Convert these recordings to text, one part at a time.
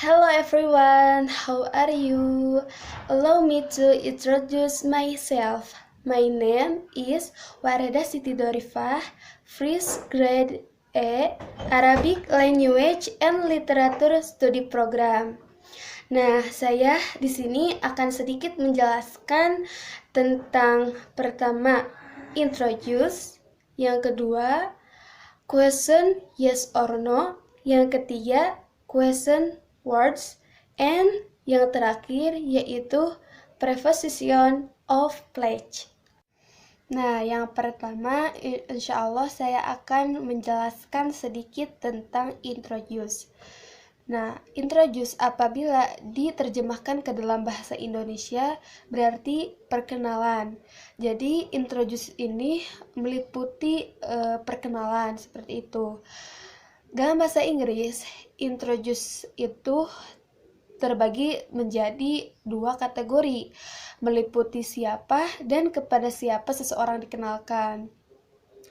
Hello everyone, how are you? Allow me to introduce myself. My name is Wareda Siti Dorifah, first grade A, Arabic Language and Literature Study Program. Nah, saya di sini akan sedikit menjelaskan tentang pertama, introduce, yang kedua, question yes or no, yang ketiga question words, and yang terakhir yaitu preposition of pledge. Nah, yang pertama insya Allah saya akan menjelaskan sedikit tentang introduce. Nah, introduce apabila diterjemahkan ke dalam bahasa Indonesia berarti perkenalan. Jadi, introduce ini meliputi perkenalan seperti itu. Dalam bahasa Inggris, introduce itu terbagi menjadi dua kategori, meliputi siapa dan kepada siapa seseorang dikenalkan.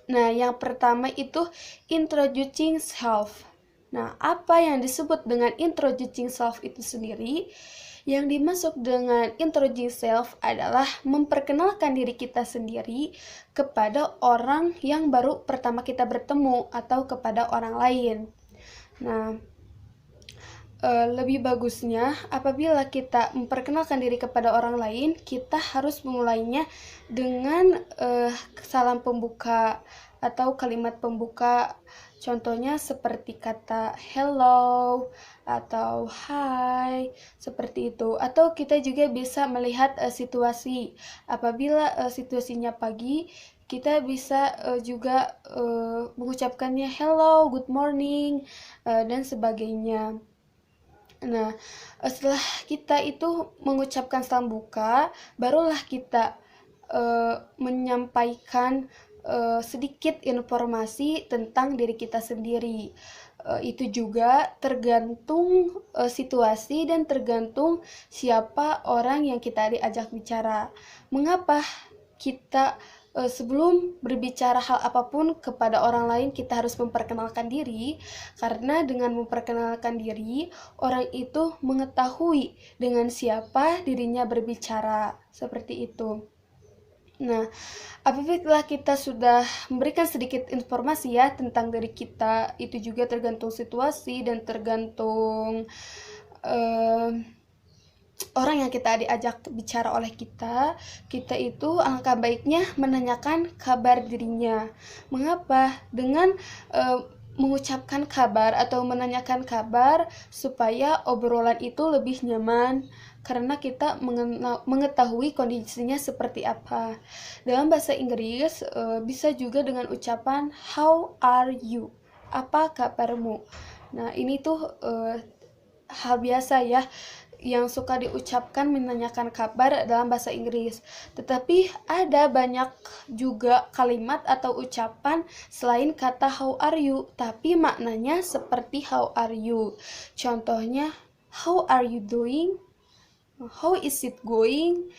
Nah, yang pertama itu introducing self. Nah, apa yang disebut dengan introducing self itu sendiri? Yang dimaksud dengan introducing self adalah memperkenalkan diri kita sendiri kepada orang yang baru pertama kita bertemu atau kepada orang lain. Nah, lebih bagusnya apabila kita memperkenalkan diri kepada orang lain, kita harus memulainya dengan salam pembuka atau kalimat pembuka. Contohnya seperti kata hello atau hi, seperti itu. Atau kita juga bisa melihat situasi. Apabila situasinya pagi, kita bisa juga mengucapkannya hello, good morning, dan sebagainya. Nah, setelah kita itu mengucapkan salam buka, barulah kita menyampaikan sedikit informasi tentang diri kita sendiri. Itu juga tergantung situasi dan tergantung siapa orang yang kita diajak bicara. Mengapa kita sebelum berbicara hal apapun kepada orang lain kita harus memperkenalkan diri? Karena dengan memperkenalkan diri, orang itu mengetahui dengan siapa dirinya berbicara, seperti itu. Nah, apabila kita sudah memberikan sedikit informasi ya tentang diri kita, itu juga tergantung situasi dan tergantung orang yang kita diajak bicara oleh kita itu alangkah baiknya menanyakan kabar dirinya. Mengapa? Dengan mengucapkan kabar atau menanyakan kabar supaya obrolan itu lebih nyaman karena kita mengetahui kondisinya seperti apa. Dalam bahasa Inggris bisa juga dengan ucapan how are you? Apa kabarmu? Nah, ini tuh hal biasa ya yang suka diucapkan menanyakan kabar dalam bahasa Inggris. Tetapi ada banyak juga kalimat atau ucapan selain kata how are you, tapi maknanya seperti how are you. Contohnya, how are you doing? How is it going?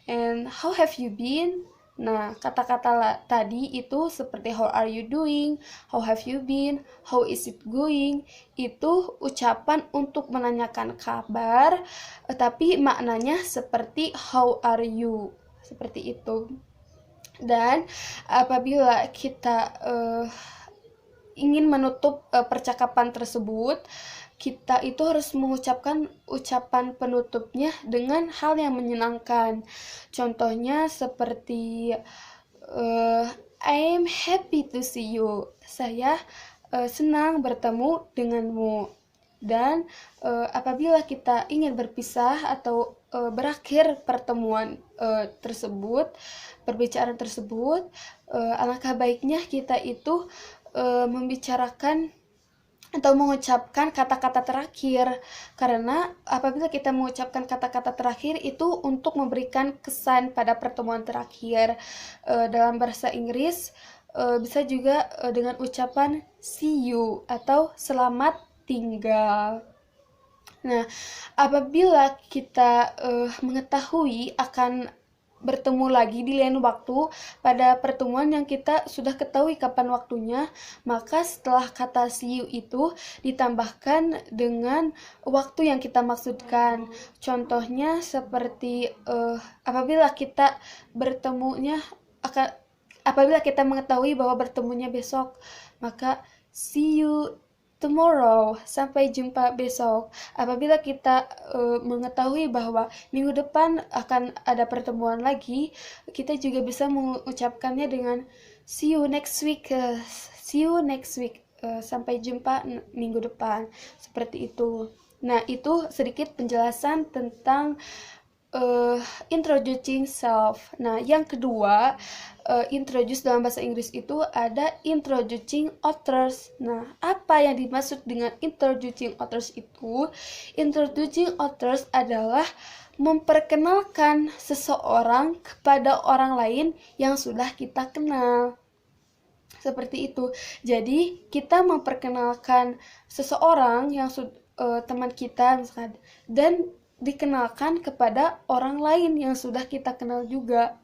And how have you been? Nah, kata-kata tadi itu seperti how are you doing, how have you been, how is it going, itu ucapan untuk menanyakan kabar, tapi maknanya seperti how are you, seperti itu. Dan apabila kita ingin menutup percakapan tersebut, kita itu harus mengucapkan ucapan penutupnya dengan hal yang menyenangkan. Contohnya seperti I'm happy to see you. Saya senang bertemu denganmu. Dan apabila kita ingin berpisah atau berakhir pertemuan tersebut, perbicaraan tersebut, alangkah baiknya kita itu membicarakan atau mengucapkan kata-kata terakhir, karena apabila kita mengucapkan kata-kata terakhir itu untuk memberikan kesan pada pertemuan terakhir. Dalam bahasa Inggris bisa juga dengan ucapan see you atau selamat tinggal. Nah, apabila kita mengetahui akan bertemu lagi di lain waktu pada pertemuan yang kita sudah ketahui kapan waktunya, maka setelah kata see you itu ditambahkan dengan waktu yang kita maksudkan. Contohnya seperti apabila kita bertemunya apabila kita mengetahui bahwa bertemunya besok, maka see you tomorrow, sampai jumpa besok. Apabila kita mengetahui bahwa minggu depan akan ada pertemuan lagi, kita juga bisa mengucapkannya dengan see you next week, sampai jumpa minggu depan, seperti itu. Nah, itu sedikit penjelasan tentang introducing self. Nah, yang kedua, introduce dalam bahasa Inggris itu ada introducing authors. Nah, apa yang dimaksud dengan introducing authors itu? Introducing authors adalah memperkenalkan seseorang kepada orang lain yang sudah kita kenal. Seperti itu. Jadi, kita memperkenalkan seseorang yang teman kita misalkan, dan dikenalkan kepada orang lain yang sudah kita kenal juga.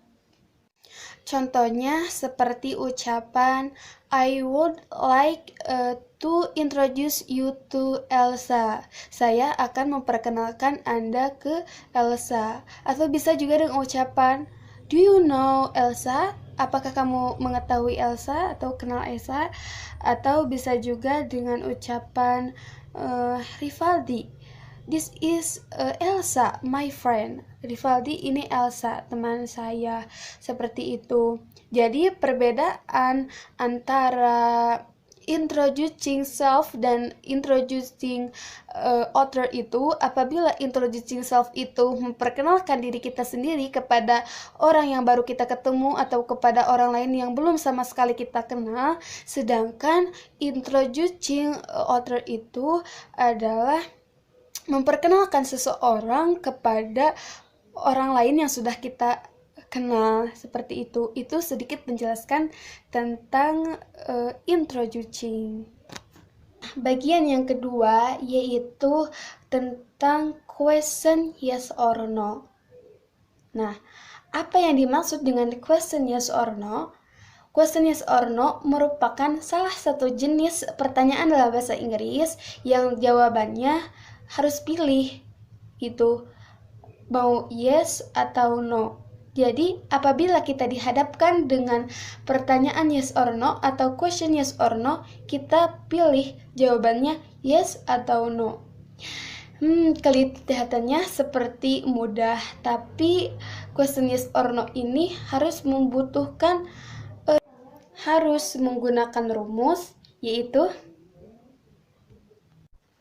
Contohnya seperti ucapan I would like to introduce you to Elsa. Saya akan memperkenalkan Anda ke Elsa. Atau bisa juga dengan ucapan Do you know Elsa? Apakah kamu mengetahui Elsa atau kenal Elsa? Atau bisa juga dengan ucapan Rivaldi. This is Elsa, my friend. Rivaldi, ini Elsa, teman saya. Seperti itu. Jadi perbedaan antara introducing self dan introducing author itu, apabila introducing self itu memperkenalkan diri kita sendiri kepada orang yang baru kita ketemu atau kepada orang lain yang belum sama sekali kita kenal, sedangkan introducing author itu adalah memperkenalkan seseorang kepada orang lain yang sudah kita kenal. Seperti itu. Itu sedikit menjelaskan tentang introducing. Bagian yang kedua yaitu tentang question yes or no. Nah, apa yang dimaksud dengan question yes or no? Question yes or no merupakan salah satu jenis pertanyaan dalam bahasa Inggris yang jawabannya harus pilih, gitu, mau yes atau no. Jadi apabila kita dihadapkan dengan pertanyaan yes or no atau question yes or no, kita pilih jawabannya yes atau no. Kelihatannya seperti mudah, tapi question yes or no ini harus menggunakan rumus, yaitu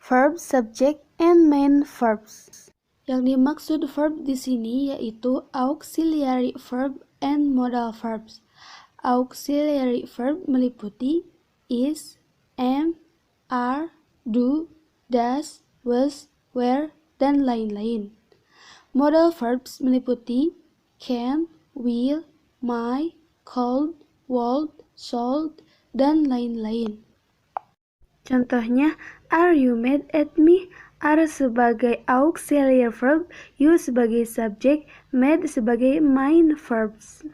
verb, subject, and main verbs. Yang dimaksud verb di sini yaitu auxiliary verb and modal verbs. Auxiliary verb meliputi is, am, are, do, does, was, were, dan lain-lain. Modal verbs meliputi can, will, might, could, would, should, dan lain-lain. Contohnya, are you mad at me? Are sebagai auxiliary verb, you sebagai subject, mad sebagai main verbs.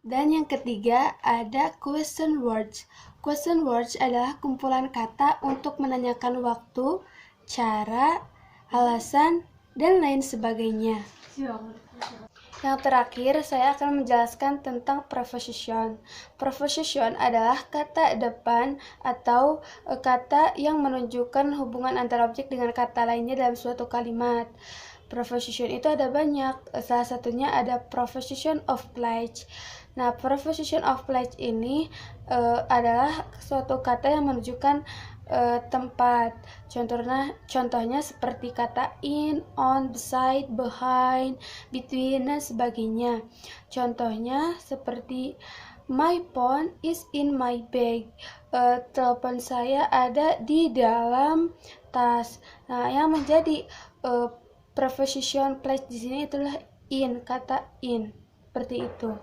Dan yang ketiga ada question words. Question words adalah kumpulan kata untuk menanyakan waktu, cara, alasan, dan lain sebagainya. Yang terakhir, saya akan menjelaskan tentang preposition. Preposition adalah kata depan atau kata yang menunjukkan hubungan antara objek dengan kata lainnya dalam suatu kalimat. Preposition itu ada banyak, salah satunya ada preposition of place. Nah, preposition of place ini adalah suatu kata yang menunjukkan tempat. Contohnya seperti kata in, on, beside, behind, between, dan sebagainya. Contohnya seperti my phone is in my bag. Telepon saya ada di dalam tas. Nah, yang menjadi preposition place di sini itulah in, kata in. Seperti itu.